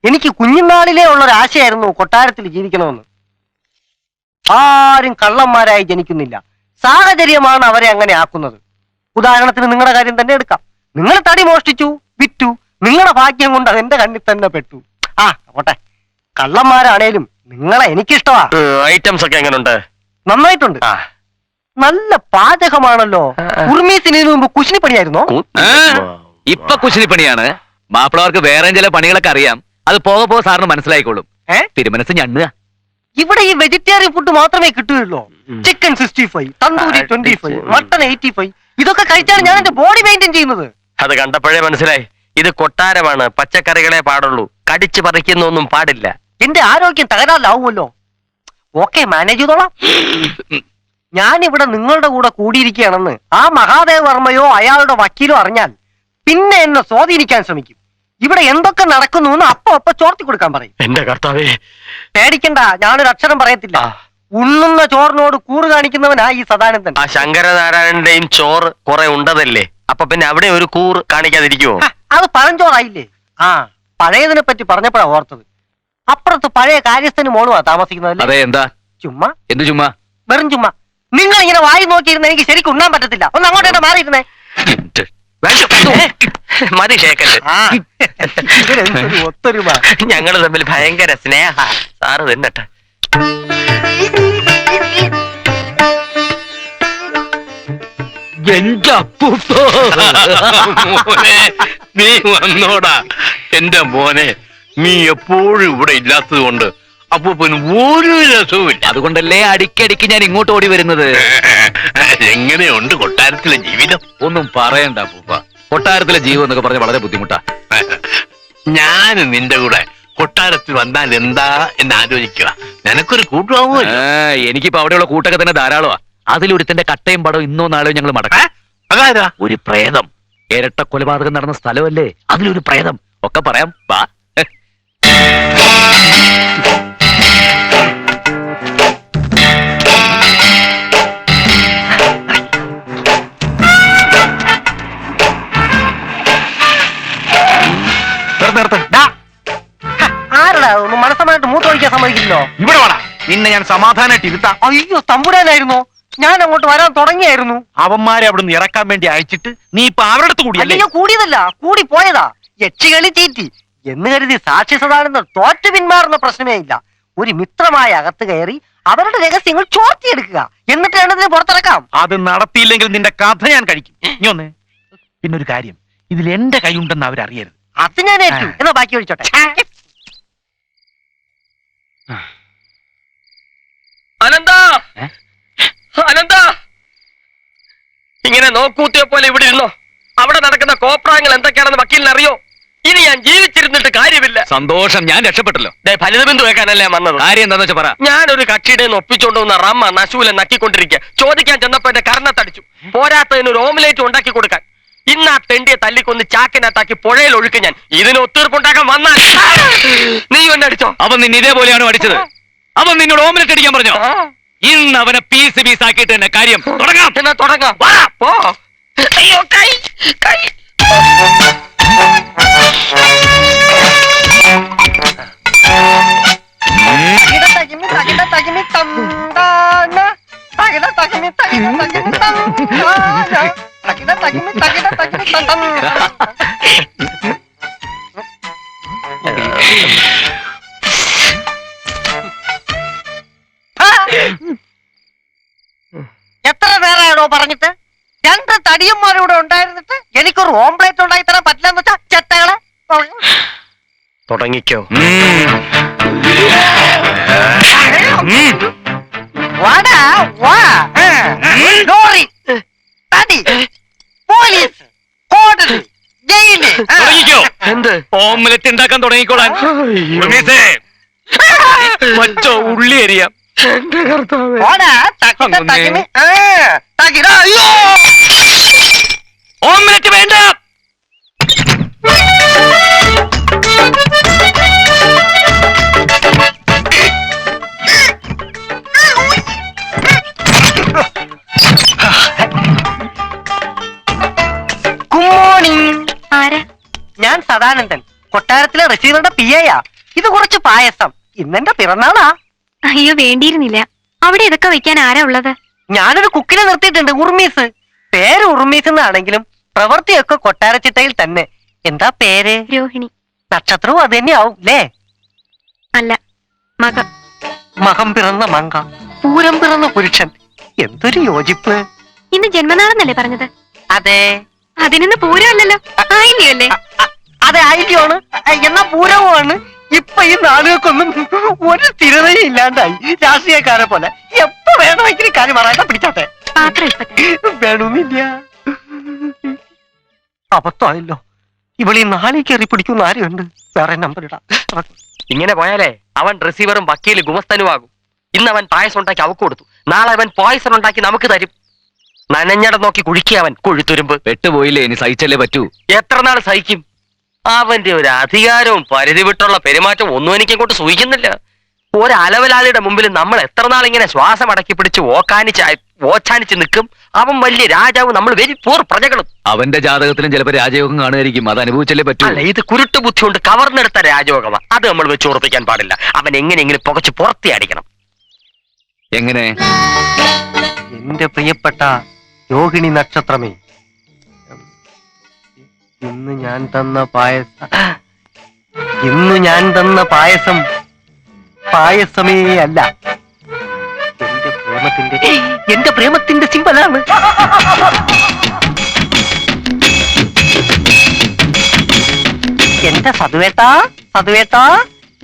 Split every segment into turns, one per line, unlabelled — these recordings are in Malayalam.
എനിക്ക് കുഞ്ഞുനാളിലേ ഉള്ളൊരാശയായിരുന്നു കൊട്ടാരത്തിൽ ജീവിക്കണമെന്ന്. ആരും കള്ളന്മാരായി ജനിക്കുന്നില്ല, സാഹചര്യമാണ് അവരെ അങ്ങനെ ആക്കുന്നത്. ഉദാഹരണത്തിന് നിങ്ങളുടെ കാര്യം തന്നെ എടുക്കാം. നിങ്ങൾ തടി മോഷ്ടിച്ചു, വിറ്റു, നിങ്ങളുടെ ഭാഗ്യം കൊണ്ട് അതെന്റെ കണ്ണിൽ തന്നെ പെട്ടു. ആ ഓട്ടെ, കള്ളന്മാരാണേലും നിങ്ങളെ എനിക്കിഷ്ടമാ.
ഐറ്റംസ് ഒക്കെ എങ്ങനെയുണ്ട്?
നന്നായിട്ടുണ്ട്. നല്ല പാചകമാണല്ലോ. ഉർമീസിന് മുമ്പ് കുശിനിപ്പണിയായിരുന്നോ?
ഇപ്പൊ കുശിനിപ്പണിയാണ്. മാപ്പിളവർക്ക് വേറെ ചില പണികളൊക്കെ അറിയാം. അത് പോകെ പോകെ സാറിന് മനസ്സിലായിക്കോളും. തിരുമനസ് ഞണ്ണുക.
ഇവിടെ ഈ വെജിറ്റേറിയൻ ഫുഡ് മാത്രമേ കിട്ടുകയുള്ളൂ. Chicken 65, tandoori 25, mutton 85. ഇതൊക്കെ കഴിച്ചാണ് ഞാൻ എന്റെ ബോഡി മെയിൻറ്റെയിൻ ചെയ്യുന്നത്.
അത് കണ്ടപ്പോഴേ മനസ്സിലായി, ഇത് കൊട്ടാരമാണ്, പച്ചക്കറികളെ പാടുള്ളൂ, കടിച്ചു പറിക്കുന്നൊന്നും പാടില്ല.
എന്റെ ആരോഗ്യം തകരാറിലാവുമല്ലോ. ഓക്കെ, മാനേജ് ചെയ്തോളാം. ഞാനിവിടെ നിങ്ങളുടെ കൂടെ കൂടിയിരിക്കുകയാണെന്ന് ആ മഹാദേവ വർമ്മയോ അയാളുടെ വക്കീലോ അറിഞ്ഞാൽ പിന്നെ എന്നെ സ്വാധീനിക്കാൻ ശ്രമിക്കും. ഇവിടെ എന്തൊക്കെ നടക്കുന്നു എന്ന് അപ്പൊ ചോർത്തി കൊടുക്കാൻ പറയും.
എന്റെ കർത്താവേ,
പേടിക്കണ്ട, ഞാനൊരു അക്ഷരം പറയത്തില്ല. ഉണ്ണുന്ന ചോറിനോട് കൂറ് കാണിക്കുന്നവനാ ഈ സദാനന്ദൻ.
ആ ശങ്കരനാരായണന്റെയും ചോറ് കുറെ ഉണ്ടതല്ലേ, അപ്പൊ പിന്നെ അവിടെ ഒരു കൂറ് കാണിക്കാതിരിക്കുവോ?
അത് പഴഞ്ചോറായില്ലേ? ആ, പഴയതിനെ പറ്റി പറഞ്ഞപ്പോഴാ ഓർത്തത്. അപ്പുറത്ത് പഴയ കാര്യസ്ഥന് മോളുവാ താമസിക്കുന്നത്.
അതെ, എന്താ
ചുമ്മാ?
എന്ത് ചുമ്മാ?
വെറും ചുമ്മാ. നിങ്ങൾ ഇങ്ങനെ വായി നോക്കിയിരുന്ന എനിക്ക് ശരിക്കും ഉണ്ണാൻ പറ്റത്തില്ല. ഒന്ന് അങ്ങോട്ടേണ്ട മാറിയിരുന്നേ.
മതി ഷേക്കറ്റ്.
ഒത്തൊരുമ.
ഞങ്ങള് തമ്മിൽ ഭയങ്കര സ്നേഹ. സാറ് തിന്നട്ടെ.
നീ വന്നോടാ എന്റെ മോനെ. നീ എപ്പോഴും ഇവിടെ ഇല്ലാത്തത് കൊണ്ട് അപ്പൂപ്പന് ഒരു രസവുമില്ല.
അതുകൊണ്ടല്ലേ അടിക്കടിക്ക് ഞാൻ ഇങ്ങോട്ട് ഓടി വരുന്നത്.
എങ്ങനെയുണ്ട് കൊട്ടാരത്തിലെ ജീവിതം?
ഒന്നും പറയണ്ട അപ്പൂപ്പ, കൊട്ടാരത്തിലെ ജീവിതം എന്നൊക്കെ പറഞ്ഞ വളരെ ബുദ്ധിമുട്ടാ.
ഞാൻ നിന്റെ കൂടെ കൊട്ടാരത്തിൽ വന്നാൽ എന്താ എന്ന് ആലോചിക്കുക. നിനക്കൊരു കൂട്ടുവാങ്ങോ?
എനിക്കിപ്പോ അവിടെയുള്ള കൂട്ടൊക്കെ തന്നെ ധാരാളമാ. അതിലൊരുത്തന്റെ കട്ടയും പടവും ഇന്നോ നാളെയോ ഞങ്ങൾ മടക്കാം.
അതാരാ?
ഒരു പ്രേതം. ഇരട്ട കൊലപാതകം നടന്ന സ്ഥലമല്ലേ, അതിലൊരു പ്രേതം. ഒക്കെ പറയാം, വാ.
ആരടാ ഒന്ന് മനസ്സമായിട്ട് മൂത്തൊഴിക്കാൻ സമ്മതിക്കില്ലോ?
ഇവിടെ വേണം. നിന്നെ ഞാൻ സമാധാനമായിട്ട് ഇരുത്താം.
അയ്യോ, തമ്പുരാനായിരുന്നോ? ഞാൻ അങ്ങോട്ട് വരാൻ തുടങ്ങിയായിരുന്നു.
അവന്മാരെ അവിടെ നിന്ന് ഇറക്കാൻ വേണ്ടി അയച്ചിട്ട് നീ ഇപ്പൊ അവരുടെ അടുത്ത് കൂടിയല്ലേ?
അയ്യോ, കൂടിയതല്ല, കൂടി പോയതാ. യക്ഷികളി ചീറ്റി എന്ന് കരുതി സാക്ഷി സദാനന്ദൻ തോറ്റു പിന്മാറുന്ന പ്രശ്നമേ ഇല്ല. ഒരു മിത്രമായ അകത്ത് കയറി അവരുടെ രഹസ്യങ്ങൾ ചോർത്തിയെടുക്കുക, എന്നിട്ട് രണ്ടതിനെ പുറത്തിറക്കാം.
അത് നടത്തിയില്ലെങ്കിൽ നിന്റെ കഥ ഞാൻ കഴിക്കും. നീ ഒന്ന് പിന്നൊരു കാര്യം, ഇതിൽ എന്റെ കൈയുണ്ടെന്ന് അവരറിയരുത്.
അത് ഞാൻ ഏറ്റു. എന്നാ ബാക്കി ഒഴിച്ചോട്ടെ.
അനന്താ, അനന്താ, ഇങ്ങനെ നോക്കൂത്തിയെ പോലെ ഇവിടെ ഇരുന്നോ? അവിടെ നടക്കുന്ന കോപ്രായങ്ങൾ എന്തൊക്കെയാണെന്ന് വക്കീലിന് അറിയോ? ഇനി ഞാൻ ജീവിച്ചിരുന്നിട്ട് കാര്യമില്ല.
സന്തോഷം, ഞാൻ രക്ഷപ്പെട്ടല്ലോ.
ഫലിതബിന്ദു വെക്കാനല്ലേ വന്നത്?
കാര്യം എന്താന്ന് വെച്ചാ പറ.
ഞാനൊരു കക്ഷിയുടെ ഒപ്പിച്ചോണ്ട് വന്ന റമ്മ നശൂലെ നക്കിക്കൊണ്ടിരിക്കുക. ചോദിക്കാൻ ചെന്നപ്പോ എന്റെ കർണത്തടിച്ചു. പോരാത്തതിന് ഒരു ഓംലേറ്റ് ഉണ്ടാക്കി കൊടുക്കാൻ. ഇന്ന് ആ തെണ്ടിയെ തല്ലിക്കൊന്ന് ചാക്കിനകത്താക്കി പുഴയിൽ ഒഴുക്ക് ഞാൻ. ഇതിന് ഒത്തീർപ്പുണ്ടാക്കാൻ വന്നാൽ നീ എന്നെ അടിച്ചോ?
അവൻ നിന്നെ ഇതേപോലെയാണ് അടിച്ചത്. അവൻ നിന്നോട് ഓംലെറ്റ് അടിക്കാൻ പറഞ്ഞോ? ഇന്ന് അവനെ പീസ് പീസ് ആക്കിയിട്ട് തന്നെ കാര്യം തുടങ്ങാം.
എന്നാ തുടങ്ങാം. പോ. അയ്യോ, കൈ കൈ.
എത്ര നേരമാണോ പറഞ്ഞിട്ട്? രണ്ട് തടിയന്മാരിവിടെ ഉണ്ടായിരുന്നിട്ട് എനിക്കൊരു ഓംപ്ലേറ്റ് ഉണ്ടായി തരാൻ പറ്റില്ലെന്ന് വെച്ചാ ചെത്തകളെ.
തുടങ്ങിക്കോ.
ലോറി, തടി, പോലീസ്, കോടതി, ജയില്.
എന്ത്?
ഓംലെറ്റ് ഉണ്ടാക്കാൻ തുടങ്ങിക്കോളാൻ. മറ്റോ ഉള്ളി അരിയാം. ഓംലെറ്റ് വേണ്ട.
Good morning. ഞാൻ സദാനന്ദൻ, കൊട്ടാരത്തിലെ റസീവറുടെ PA. ഇത് കുറച്ച് പായസം. ഇന്നെന്റെ പിറന്നാളാ.
അയ്യോ വേണ്ടിയിരുന്നില്ല. അവിടെ ഇതൊക്കെ വെക്കാൻ ആരാ ഉള്ളത്?
ഞാനൊരു കുക്കിനെ നിർത്തിയിട്ടുണ്ട്, ഉർമീസ്. പേര് ഉർമീസ് എന്നാണെങ്കിലും പ്രവൃത്തിയൊക്കെ കൊട്ടാരച്ചിട്ടയിൽ തന്നെ. എന്താ പേര്?
രോഹിണി.
നക്ഷത്രവും അത് തന്നെ ആവും അല്ലേ?
അല്ല, മകം.
മകം പിറന്ന മങ്ക, പൂരം പിറന്ന പുരുഷൻ. എന്തൊരു യോജിപ്പ്.
ഇന്ന് ജന്മനാളെന്നല്ലേ പറഞ്ഞത്?
അതെ.
അതിനൊന്ന് പൂരമല്ലല്ലോ, ആയില്ലയല്ലേ?
അതെ, ആയില്യാണ്. എന്നാ പൂരവുമാണ്. ഇപ്പൊ ഈ നാളുകൾക്കൊന്നും ഒരു സ്ഥിരതയും ഇല്ലാണ്ടായി. രാഷ്ട്രീയക്കാരെ പോലെ എപ്പോ വേണമെങ്കിലും കാര്യം പറയാൻ പിടിച്ചാട്ടെ.
പാത്രം ഇപ്പൊ തരാം.
വേണമെന്നില്ല. അബദ്ധമായല്ലോ. ഇവളീ നാളെ കയറി പിടിക്കുന്ന ആരെയുണ്ട്? വേറെ നമ്പർ ഇടാം.
ഇങ്ങനെ പോയാലേ അവൻ റിസീവറും വക്കീല് ഗുമസ്തനുമാകും. ഇന്ന് അവൻ പായസം ഉണ്ടാക്കി അവക്ക് കൊടുത്തു, നാളെ അവൻ പോയസൺ ഉണ്ടാക്കി നമുക്ക് തരും. നനഞ്ഞട നോക്കി കുഴിക്കുക അവൻ കൊഴുത്തുരുമ്പ്.
പെട്ടുപോയില്ലേ, ഇനി സഹിച്ചല്ലേ പറ്റൂ.
എത്ര നാൾ സഹിക്കും? അവന്റെ ഒരു അധികാരവും പരിധി വിട്ടുള്ള പെരുമാറ്റവും ഒന്നും എനിക്ക് കൊണ്ട് സൂഹിക്കുന്നില്ല. ഒരലവലാളിയുടെ മുമ്പിൽ നമ്മൾ എത്ര നാൾ ഇങ്ങനെ ശ്വാസം അടക്കി പിടിച്ച് ഓച്ചാനിച്ച് നിൽക്കും? അവൻ വലിയ രാജാവ്, നമ്മൾ വെരി പൂർ പ്രജകളും.
അവന്റെ ജാതകത്തിലും ചിലപ്പോ രാജയോഗം കാണുമായിരിക്കും, അത് അനുഭവിച്ചല്ലേ പറ്റൂ.
അല്ല, ഇത് കുരുട്ട് ബുദ്ധി കൊണ്ട് കവർന്നെടുത്ത രാജയോഗമാണ്. അത് നമ്മൾ വെച്ച് ഉറപ്പിക്കാൻ പാടില്ല. അവൻ എങ്ങനെയെങ്കിലും പുകച്ച് പുറത്തി അടിക്കണം.
എങ്ങനെ?
എന്റെ പ്രിയപ്പെട്ട രോഹിണി നക്ഷത്രമേ, ഇന്ന് ഞാൻ തന്ന പായസം പായസമേ അല്ല, എന്റെ പ്രേമത്തിന്റെ സിമ്പലാണ്. എന്റെ സതുവേട്ടാ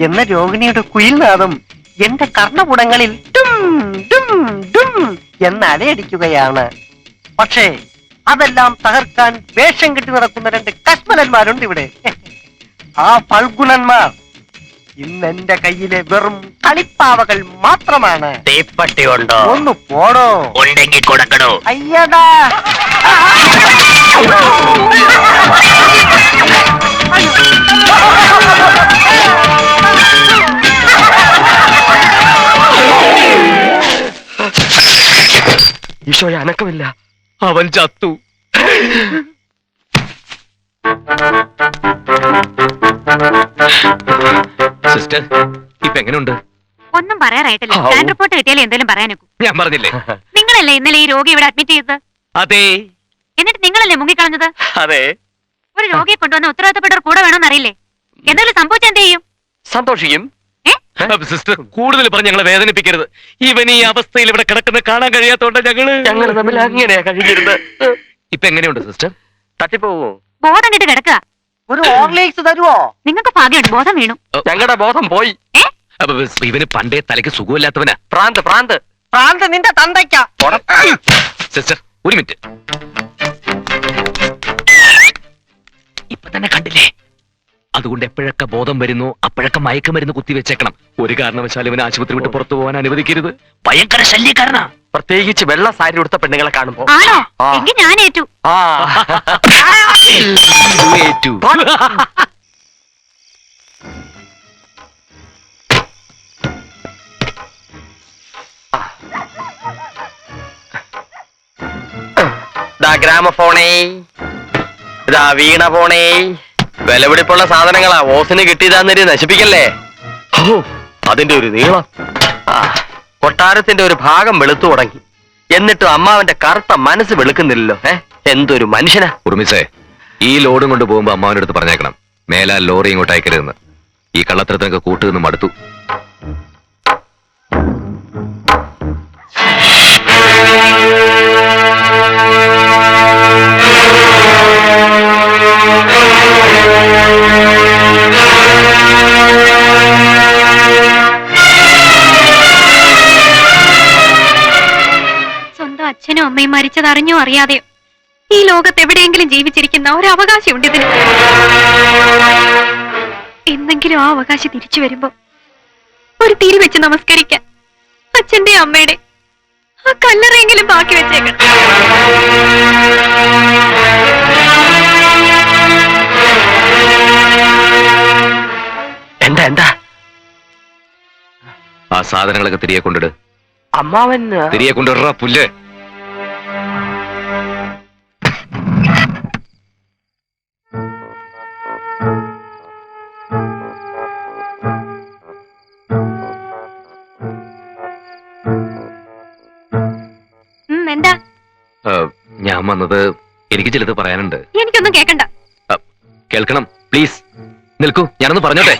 എന്ന രോഹിണിയുടെ കുയിൽനാദം എന്റെ കർണപുടങ്ങളിൽ ഡും ഡും ഡും എന്ന് അലയടിക്കുകയാണ്. പക്ഷേ അതെല്ലാം തകർക്കാൻ വേഷം കെട്ടി നടക്കുന്ന രണ്ട് കശ്മലന്മാരുണ്ട് ഇവിടെ. ആ ഫൽഗുണന്മാർ ഇന്ന് എന്റെ കയ്യിലെ വെറും കളിപ്പാവകൾ മാത്രമാണ്.
തീപ്പട്ടി ഉണ്ടോ?
ഒന്ന് പോടോ.
ഉണ്ടെങ്കിൽ കൊടുക്കണോ?
അയ്യടാ.
ഈശോയെ, അനക്കമില്ല.
അവൻ ചത്തു. സിസ്റ്റർ, ഇപ്പൊ എങ്ങനെയുണ്ട്?
ഒന്നും പറയാറായിട്ടില്ല. സ്കാൻ റിപ്പോർട്ട് കിട്ടിയാലേ എന്തെങ്കിലും പറയാനൊക്കൂ.
ഞാൻ പറഞ്ഞില്ലേ?
നിങ്ങളല്ലേ ഇന്നലെ ഈ രോഗി ഇവിടെ അഡ്മിറ്റ് ചെയ്തത്?
അതെ.
എന്നിട്ട് നിങ്ങളല്ലേ മുങ്ങിക്കളഞ്ഞത്?
അതെ.
ഒരു രോഗിയെ കൊണ്ടുവന്ന് ഉത്തരവാദിത്തപ്പെട്ടവർ കൂടെ വേണമെന്ന് അറിയില്ലേ? എന്തെങ്കിലും സംഭവിച്ചാൽ എന്ത് ചെയ്യും?
സന്തോഷിക്കും.
സിസ്റ്റർ, കൂടുതൽ പറഞ്ഞ് ഞങ്ങളെ വേദനിപ്പിക്കരുത്. ഇവൻ ഈ അവസ്ഥയിൽ ഇവിടെ കിടക്കുന്ന കാണാൻ കഴിയാത്തോണ്ട് ഞങ്ങൾ
തമ്മിൽ അങ്ങനെയാ കഴിഞ്ഞിരുന്നത്.
ഇപ്പൊ എങ്ങനെയുണ്ട് സിസ്റ്റർ?
തട്ടിപ്പോവോ?
ബോധം കിട്ട് കിടക്കുക.
ഒരു ഓർലിക്സ് തരുവോ?
നിങ്ങൾക്ക് ഭാഗ്യമുണ്ട്, ബോധം വീണു.
ഞങ്ങളുടെ ബോധം പോയി.
ഇവന് പണ്ടേ തലയ്ക്ക് സുഖമില്ലാത്തവനാ.
പ്രാന്ത്
നിന്റെ തന്തയ്ക്ക.
സിസ്റ്റർ, ഒരു മിനിറ്റ്. ഇപ്പൊ തന്നെ കണ്ടില്ലേ? അതുകൊണ്ട് എപ്പോഴൊക്കെ ബോധം വരുന്നു അപ്പോഴൊക്കെ മയക്കുമരുന്ന് കുത്തിവെച്ചേക്കണം. ഒരു കാരണവശാലും ഇവന് ആശുപത്രി വിട്ട് പുറത്തു പോകാൻ അനുവദിക്കരുത്. ഭയങ്കര ശല്യക്കാരനാ.
പ്രത്യേകിച്ച് വെള്ള സാരി ഉടുത്ത പെണ്ണുങ്ങളെ കാണുമ്പോ.
ആണോ? എങ്കിൽ ഞാൻ ഏറ്റു.
ഏറ്റു.
ഗ്രാമഫോണേ, ഇതാ വീണ ഫോണേ. വിലപിടിപ്പുള്ള സാധനങ്ങളാ. ഓസിന് കിട്ടിയതാന്നേരി നശിപ്പിക്കല്ലേ. അതിന്റെ ഒരു നീളം. കൊട്ടാരത്തിന്റെ ഒരു ഭാഗം വെളുത്തു തുടങ്ങി. എന്നിട്ടും അമ്മാവന്റെ കറുത്ത മനസ്സ് വെളുക്കുന്നില്ലല്ലോ. എന്തൊരു മനുഷ്യനാ.
ഉർമിസേ, ഈ ലോഡും കൊണ്ട് പോകുമ്പോ അമ്മാവന്റെ അടുത്ത് പറഞ്ഞേക്കണം, മേലാൽ ലോറി ഇങ്ങോട്ട് അയക്കരുതെന്ന്. ഈ കള്ളത്തരത്തിനൊക്കെ കൂട്ടുനിന്ന് മടുത്തു.
സ്വന്തം അച്ഛനും അമ്മയും മരിച്ചതറിഞ്ഞോ അറിയാതെയോ ഈ ലോകത്ത് എവിടെയെങ്കിലും ജീവിച്ചിരിക്കുന്ന ഒരു അവകാശമുണ്ട് ഇതിന്. എന്തെങ്കിലും ആ അവകാശം തിരിച്ചു വരുമ്പോ ഒരു തിരി വെച്ച് നമസ്കരിക്കാൻ അച്ഛന്റെ അമ്മയുടെ ആ കല്ലറയെങ്കിലും ബാക്കി വെച്ചേക്കണം.
എന്താ
ആ സാധനങ്ങളൊക്കെ തിരികെ കൊണ്ടിട്.
അമ്മാവൻ
തിരികെ കൊണ്ടിട പുല്ല്. വന്നത് എനിക്ക് ചിലത് പറയാനുണ്ട്.
എനിക്കൊന്നും കേക്കണ്ട.
കേൾക്കണം പ്ലീസ്. നിൽക്കൂ, ഞാനൊന്ന് പറഞ്ഞോട്ടെ.